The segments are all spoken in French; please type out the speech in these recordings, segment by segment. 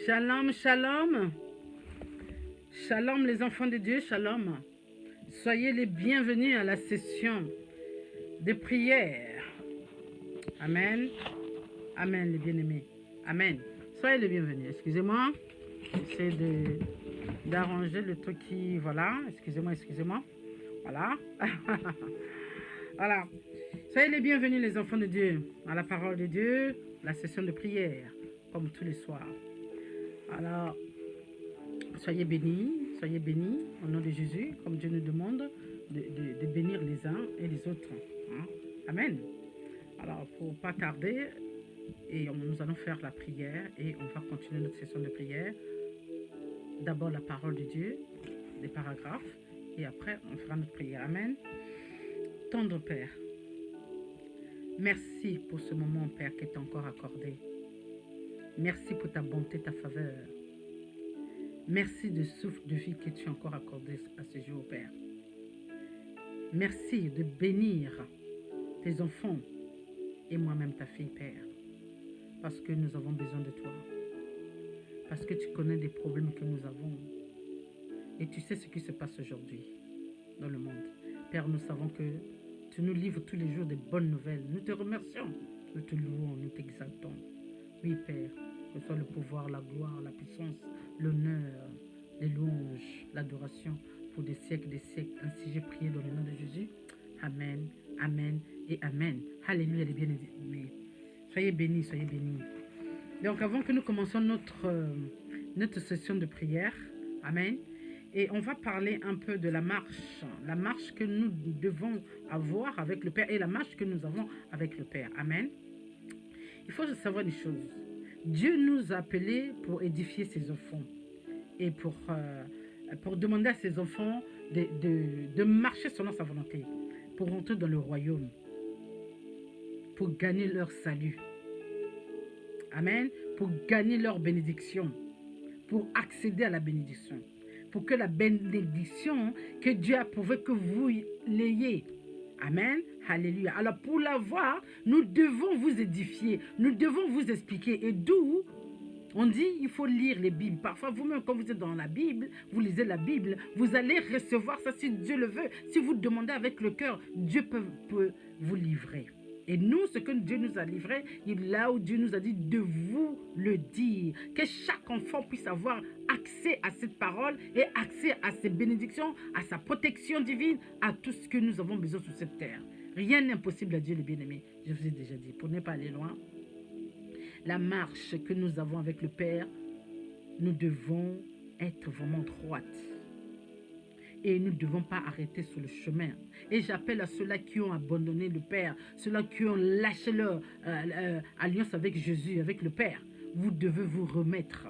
Shalom, shalom. Shalom les enfants de Dieu, shalom. Soyez les bienvenus à la session de prière. Amen. Amen les bien-aimés. Amen. Soyez les bienvenus. Excusez-moi. J'essaie d'arranger le truc qui... Voilà. Excusez-moi. Voilà. Voilà. Soyez les bienvenus les enfants de Dieu à la parole de Dieu, la session de prière, comme tous les soirs. Alors, soyez bénis au nom de Jésus, comme Dieu nous demande de bénir les uns et les autres. Hein? Amen. Alors, pour ne pas tarder, nous allons faire la prière et on va continuer notre session de prière. D'abord la parole de Dieu, des paragraphes, et après on fera notre prière. Amen. Tendre Père, merci pour ce moment, Père, qui est encore accordé. Merci pour ta bonté, ta faveur. Merci de souffle de vie que tu as encore accordé à ce jour, Père. Merci de bénir tes enfants et moi-même ta fille, Père. Parce que nous avons besoin de toi. Parce que tu connais des problèmes que nous avons. Et tu sais ce qui se passe aujourd'hui dans le monde. Père, nous savons que tu nous livres tous les jours des bonnes nouvelles. Nous te remercions, nous te louons, nous t'exaltons. Oui, Père, que ce soit le pouvoir, la gloire, la puissance, l'honneur, les louanges, l'adoration pour des siècles, Ainsi j'ai prié dans le nom de Jésus. Amen, amen et amen. Alléluia, les bien-aimés. Soyez bénis, soyez bénis. Donc, avant que nous commencions notre session de prière, amen, et on va parler un peu de la marche que nous devons avoir avec le Père et la marche que nous avons avec le Père. Amen. Il faut savoir des choses. Dieu nous a appelés pour édifier ses enfants et pour demander à ses enfants de marcher selon sa volonté, pour rentrer dans le royaume, pour gagner leur salut. Amen. Pour gagner leur bénédiction, pour accéder à la bénédiction, pour que la bénédiction que Dieu a prouvé que vous l'ayez. Amen. Alléluia. Alors pour l'avoir, nous devons vous édifier, nous devons vous expliquer. Et d'où on dit il faut lire les Bibles. Parfois vous-même quand vous êtes dans la Bible, vous lisez la Bible, vous allez recevoir ça si Dieu le veut. Si vous demandez avec le cœur, Dieu peut vous livrer. Et nous, ce que Dieu nous a livré, là où Dieu nous a dit de vous le dire. Que chaque enfant puisse avoir accès à cette parole et accès à ses bénédictions, à sa protection divine, à tout ce que nous avons besoin sur cette terre. Rien n'est impossible à Dieu, les bien-aimés. Je vous ai déjà dit, pour ne pas aller loin, la marche que nous avons avec le Père, nous devons être vraiment droite. Et nous ne devons pas arrêter sur le chemin. Et j'appelle à ceux-là qui ont abandonné le Père, ceux-là qui ont lâché leur alliance avec Jésus, avec le Père. Vous devez vous remettre.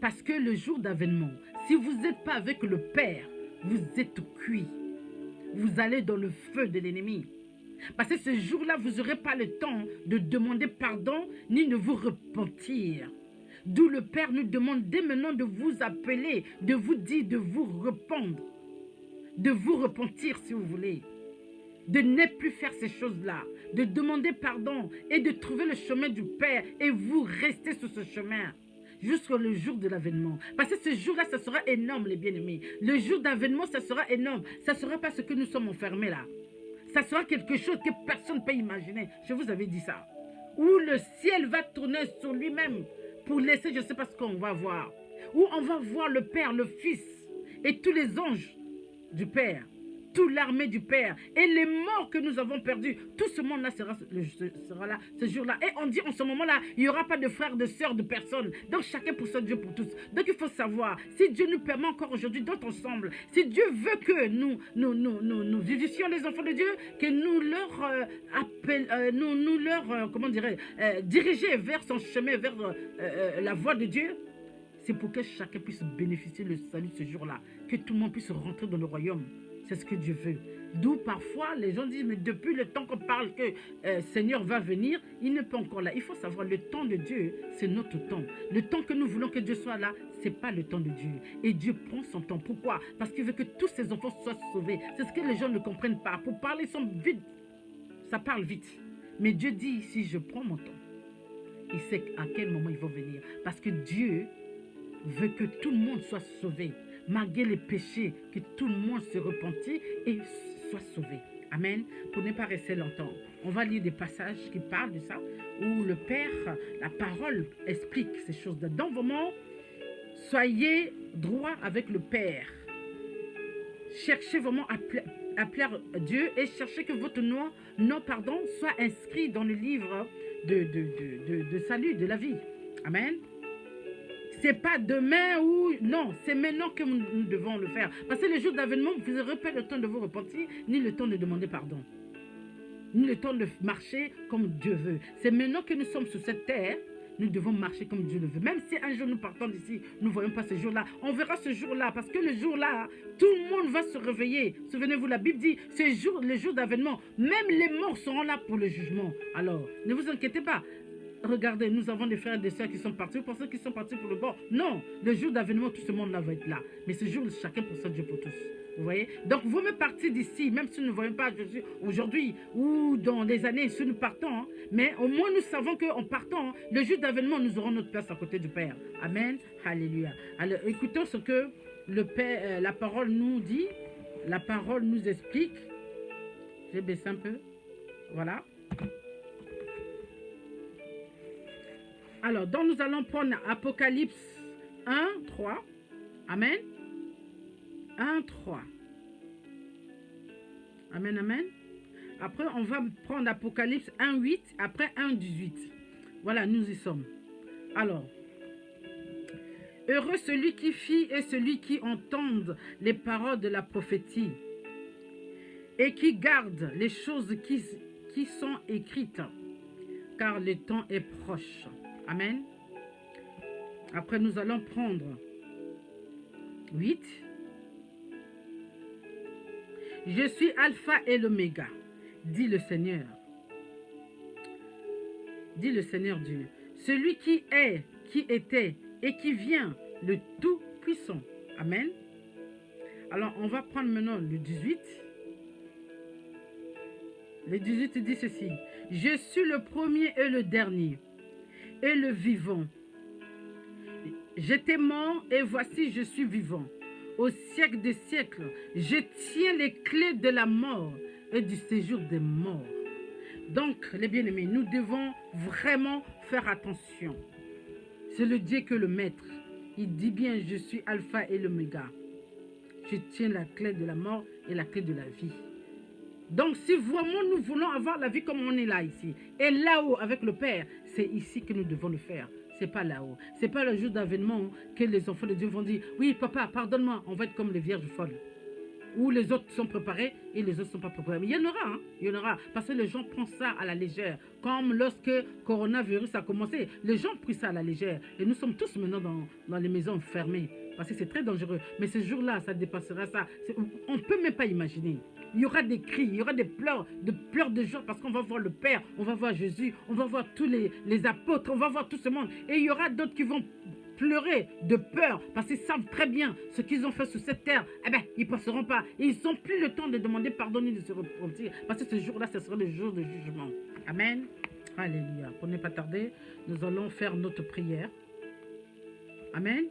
Parce que le jour d'avènement, si vous n'êtes pas avec le Père, vous êtes cuit. Vous allez dans le feu de l'ennemi. Parce que ce jour-là, vous n'aurez pas le temps de demander pardon, ni de vous repentir. D'où le Père nous demande dès maintenant de vous appeler, de vous dire, de vous rependre. De vous repentir si vous voulez, de ne plus faire ces choses-là, de demander pardon et de trouver le chemin du Père et vous restez sur ce chemin jusqu'au jour de l'avènement. Parce que ce jour-là, ça sera énorme les bien-aimés. Le jour d'avènement, ça sera énorme. Ça ne sera pas ce que nous sommes enfermés là. Ça sera quelque chose que personne ne peut imaginer. Je vous avais dit ça. Où le ciel va tourner sur lui-même pour laisser, je ne sais pas ce qu'on va voir. Où on va voir le Père, le Fils et tous les anges du Père, toute l'armée du Père et les morts que nous avons perdus, tout ce monde-là sera là, ce jour-là. Et on dit en ce moment-là, il n'y aura pas de frères, de sœurs, de personnes. Donc chacun pour son Dieu pour tous. Donc il faut savoir, si Dieu nous permet encore aujourd'hui d'être ensemble, si Dieu veut que nous vivifions les enfants de Dieu, que nous leur diriger vers son chemin, vers la voie de Dieu, c'est pour que chacun puisse bénéficier le salut ce jour-là. Que tout le monde puisse rentrer dans le royaume. C'est ce que Dieu veut. D'où parfois les gens disent, mais depuis le temps qu'on parle que Seigneur va venir, il n'est pas encore là. Il faut savoir, le temps de Dieu, c'est notre temps. Le temps que nous voulons que Dieu soit là, ce n'est pas le temps de Dieu. Et Dieu prend son temps. Pourquoi? Parce qu'il veut que tous ses enfants soient sauvés. C'est ce que les gens ne comprennent pas. Pour parler, ils sont vite. Ça parle vite. Mais Dieu dit, si je prends mon temps, il sait à quel moment il va venir. Parce que Dieu veut que tout le monde soit sauvé, malgré les péchés, que tout le monde se repentit et soit sauvé. Amen. Pour ne pas rester longtemps, on va lire des passages qui parlent de ça, où le Père, la parole explique ces choses-là. Donc vraiment, soyez droit avec le Père. Cherchez vraiment à plaire à Dieu et cherchez que votre nom soit inscrit dans le livre de salut, de la vie. Amen. C'est pas demain ou... Non, c'est maintenant que nous devons le faire. Parce que le jour d'avènement, vous n'aurez pas le temps de vous repentir, ni le temps de demander pardon. Ni le temps de marcher comme Dieu veut. C'est maintenant que nous sommes sur cette terre, nous devons marcher comme Dieu le veut. Même si un jour nous partons d'ici, nous ne voyons pas ce jour-là, on verra ce jour-là. Parce que le jour-là, tout le monde va se réveiller. Souvenez-vous, la Bible dit, le jour d'avènement, même les morts seront là pour le jugement. Alors, ne vous inquiétez pas. Regardez, nous avons des frères et des sœurs qui sont partis. Pour ceux qui sont partis pour le bon, non. Le jour d'avènement, tout ce monde-là va être là. Mais ce jour, chacun pour ça, Dieu pour tous. Vous voyez? Donc, vous me partez d'ici, même si nous ne voyons pas Jésus aujourd'hui ou dans les années, si nous partons. Hein, mais au moins, nous savons qu'en partant, le jour d'avènement, nous aurons notre place à côté du Père. Amen. Alléluia. Alors, écoutons ce que le Père, la parole nous dit. La parole nous explique. J'ai baissé un peu. Voilà. Alors, donc nous allons prendre Apocalypse 1, 3. Amen. 1, 3. Amen, amen. Après, on va prendre Apocalypse 1, 8. Après 1, 18. Voilà, nous y sommes. Alors, heureux celui qui fit et celui qui entende les paroles de la prophétie et qui garde les choses qui sont écrites, car le temps est proche. Amen. Après, nous allons prendre 8. Je suis Alpha et l'Oméga, dit le Seigneur. Dit le Seigneur Dieu. Celui qui est, qui était et qui vient, le Tout-Puissant. Amen. Alors, on va prendre maintenant le 18. Le 18 dit ceci. Je suis le premier et le dernier, et le vivant. J'étais mort et voici je suis vivant. Au siècle des siècles, je tiens les clés de la mort et du séjour des morts. Donc, les bien-aimés, nous devons vraiment faire attention. C'est le Dieu que le Maître. Il dit bien, je suis Alpha et l'Oméga. Je tiens la clé de la mort et la clé de la vie. Donc, si vraiment nous voulons avoir la vie comme on est là ici, et là-haut avec le Père, c'est ici que nous devons le faire. C'est pas là-haut. C'est pas le jour d'avènement que les enfants de Dieu vont dire, oui, papa, pardonne-moi, on va être comme les vierges folles. Où les autres sont préparés et les autres ne sont pas préparés. Mais il y en aura, hein? Il y en aura. Parce que les gens prennent ça à la légère. Comme lorsque coronavirus a commencé, les gens prennent ça à la légère. Et nous sommes tous maintenant dans les maisons fermées. Parce que c'est très dangereux. Mais ce jour-là, ça dépassera ça. On ne peut même pas imaginer. Il y aura des cris, il y aura des pleurs de joie parce qu'on va voir le Père, on va voir Jésus, on va voir tous les apôtres, on va voir tout ce monde. Et il y aura d'autres qui vont pleurer de peur parce qu'ils savent très bien ce qu'ils ont fait sur cette terre. Eh bien, ils ne passeront pas. Et ils n'ont plus le temps de demander pardon ni de se repentir parce que ce jour-là, ce sera le jour de jugement. Amen. Alléluia. Pour ne pas tarder, nous allons faire notre prière. Amen.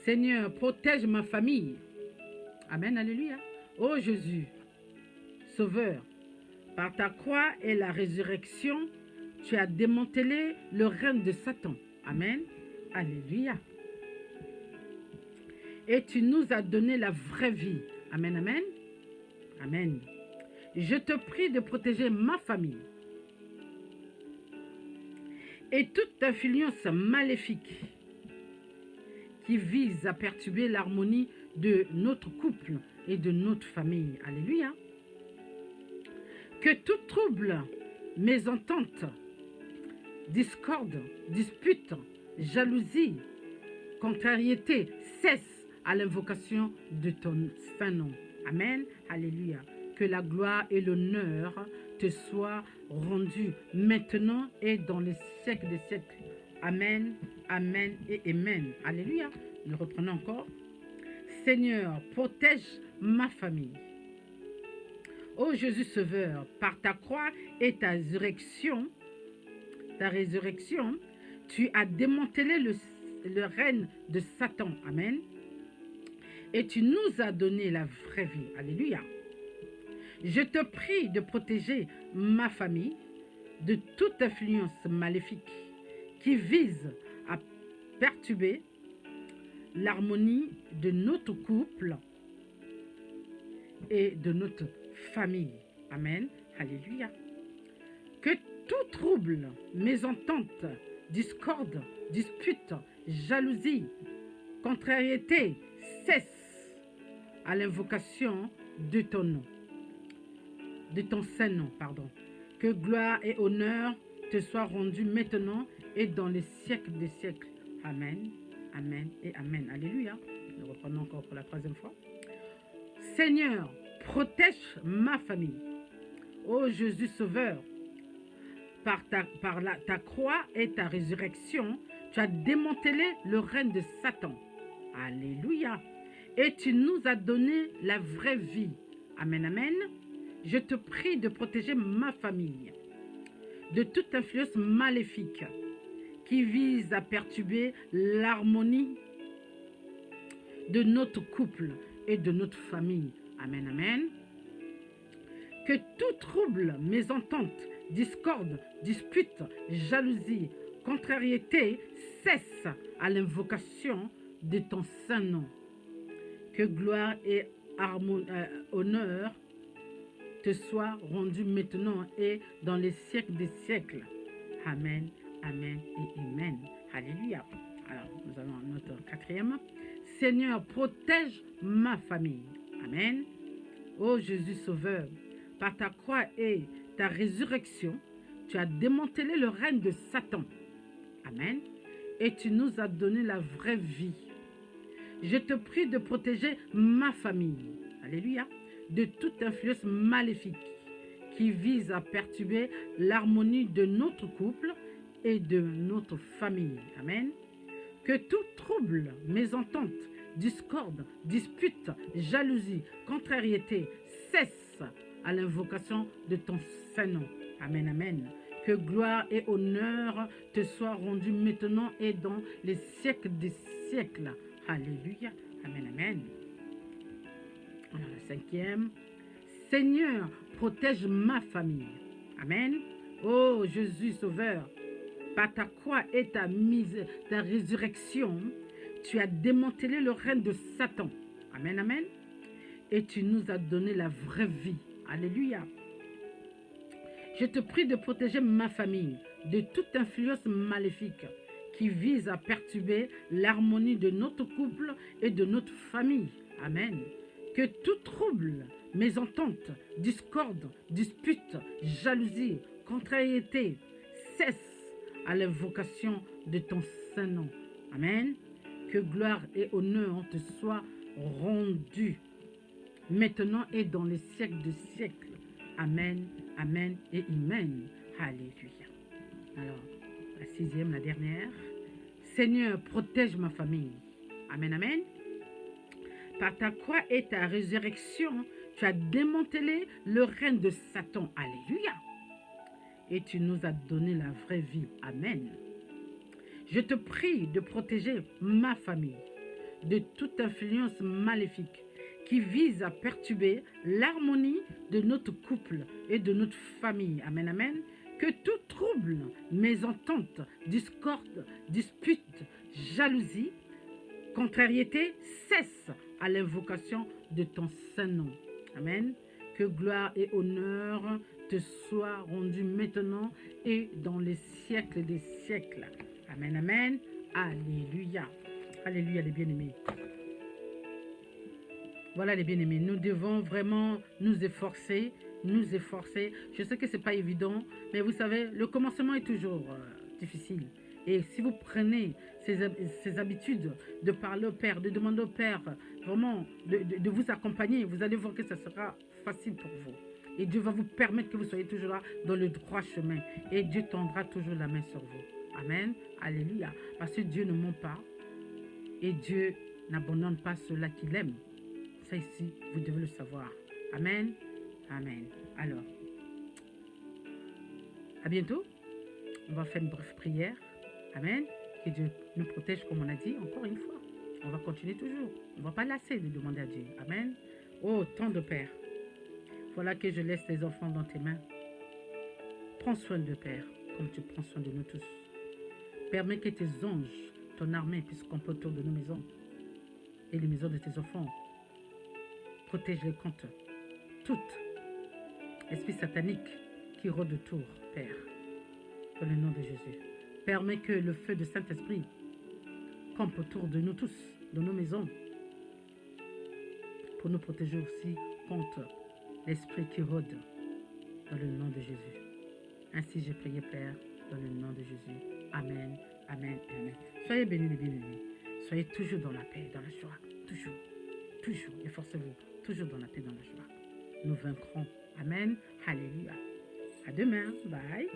Seigneur, protège ma famille. Amen. Alléluia. Oh Jésus, Sauveur, par ta croix et la résurrection, tu as démantelé le règne de Satan. Amen. Alléluia. Et tu nous as donné la vraie vie. Amen, amen. Amen. Je te prie de protéger ma famille et toute influence maléfique qui vise à perturber l'harmonie de notre couple et de notre famille. Alléluia. Que tout trouble, mésentente, discorde, dispute, jalousie, contrariété cesse à l'invocation de ton saint nom. Amen. Alléluia. Que la gloire et l'honneur te soient rendus maintenant et dans les siècles des siècles. Amen, amen et amen. Alléluia. Nous reprenons encore. Seigneur, protège ma famille. Ô Jésus Sauveur, par ta croix et ta résurrection, tu as démantelé le règne de Satan. Amen. Et tu nous as donné la vraie vie. Alléluia. Je te prie de protéger ma famille de toute influence maléfique qui vise à perturber l'harmonie de notre couple et de notre famille. Amen. Alléluia. Que tout trouble, mésentente, discorde, dispute, jalousie, contrariété cesse à l'invocation de ton nom, de ton saint nom, pardon. Que gloire et honneur te soient rendus maintenant et dans les siècles des siècles. Amen, amen et amen. Alléluia. Nous reprenons encore pour la troisième fois. Seigneur, protège ma famille. Ô Jésus Sauveur, par ta croix et ta résurrection, tu as démantelé le règne de Satan. Alléluia. Et tu nous as donné la vraie vie. Amen, amen. Je te prie de protéger ma famille de toute influence maléfique qui vise à perturber l'harmonie de notre couple et de notre famille. Amen, amen. Que tout trouble, mésentente, discorde, dispute, jalousie, contrariété cesse à l'invocation de ton saint nom. Que gloire et honneur te soient rendus maintenant et dans les siècles des siècles. Amen, amen et amen. Alléluia. Alors, nous allons à notre quatrième. Seigneur, protège ma famille. Amen. Ô Jésus Sauveur, par ta croix et ta résurrection, tu as démantelé le règne de Satan. Amen. Et tu nous as donné la vraie vie. Je te prie de protéger ma famille. Alléluia. De toute influence maléfique qui vise à perturber l'harmonie de notre couple et de notre famille. Amen. Que tout trouble, mésentente, discorde, dispute, jalousie, contrariété cesse à l'invocation de ton saint nom. Amen, amen. Que gloire et honneur te soient rendus maintenant et dans les siècles des siècles. Alléluia. Amen, amen. Alors, le cinquième. Seigneur, protège ma famille. Amen. Oh Jésus Sauveur, par ta croix et ta résurrection, tu as démantelé le règne de Satan. Amen, amen. Et tu nous as donné la vraie vie. Alléluia. Je te prie de protéger ma famille de toute influence maléfique qui vise à perturber l'harmonie de notre couple et de notre famille. Amen. Que tout trouble, mésentente, discorde, dispute, jalousie, contrariété cesse à l'invocation de ton saint nom. Amen. Que gloire et honneur te soient rendus maintenant et dans les siècles des siècles. Amen, amen et amen. Alléluia. Alors, la sixième, la dernière. Seigneur, protège ma famille. Amen, amen. Par ta croix et ta résurrection, tu as démantelé le règne de Satan. Alléluia. Et tu nous as donné la vraie vie. Amen. Je te prie de protéger ma famille de toute influence maléfique qui vise à perturber l'harmonie de notre couple et de notre famille. Amen, amen. Que tout trouble, mésentente, discorde, dispute, jalousie, contrariété cesse à l'invocation de ton saint nom. Amen. Que gloire et honneur te soient rendus maintenant et dans les siècles des siècles. Amen, amen. Alléluia. Alléluia, les bien-aimés. Voilà, les bien-aimés. Nous devons vraiment nous efforcer. Je sais que ce n'est pas évident, mais vous savez, le commencement est toujours difficile. Et si vous prenez ces habitudes de parler au Père, de demander au Père vraiment de vous accompagner, vous allez voir que ça sera facile pour vous. Et Dieu va vous permettre que vous soyez toujours là dans le droit chemin. Et Dieu tendra toujours la main sur vous. Amen. Alléluia. Parce que Dieu ne ment pas. Et Dieu n'abandonne pas ceux-là qu'il aime. Ça ici, vous devez le savoir. Amen. Amen. Alors, à bientôt. On va faire une brève prière. Amen. Que Dieu nous protège, comme on a dit, encore une fois. On va continuer toujours. On ne va pas lasser de demander à Dieu. Amen. Oh, tant de Père. Voilà que je laisse les enfants dans tes mains. Prends soin de Père, comme tu prends soin de nous tous. Permets que tes anges, ton armée, puissent camper autour de nos maisons et les maisons de tes enfants. Protège-les contre tout esprit satanique qui rôde autour, Père, dans le nom de Jésus. Permets que le feu du Saint-Esprit campe autour de nous tous, dans nos maisons, pour nous protéger aussi contre l'esprit qui rôde, dans le nom de Jésus. Ainsi j'ai prié, Père, dans le nom de Jésus. Amen, amen, amen. Soyez bénis les bien-aimés. Soyez toujours dans la paix, dans la joie. Toujours, toujours. Efforcez-vous, toujours dans la paix, dans la joie. Nous vaincrons. Amen. Alléluia. À demain. Bye.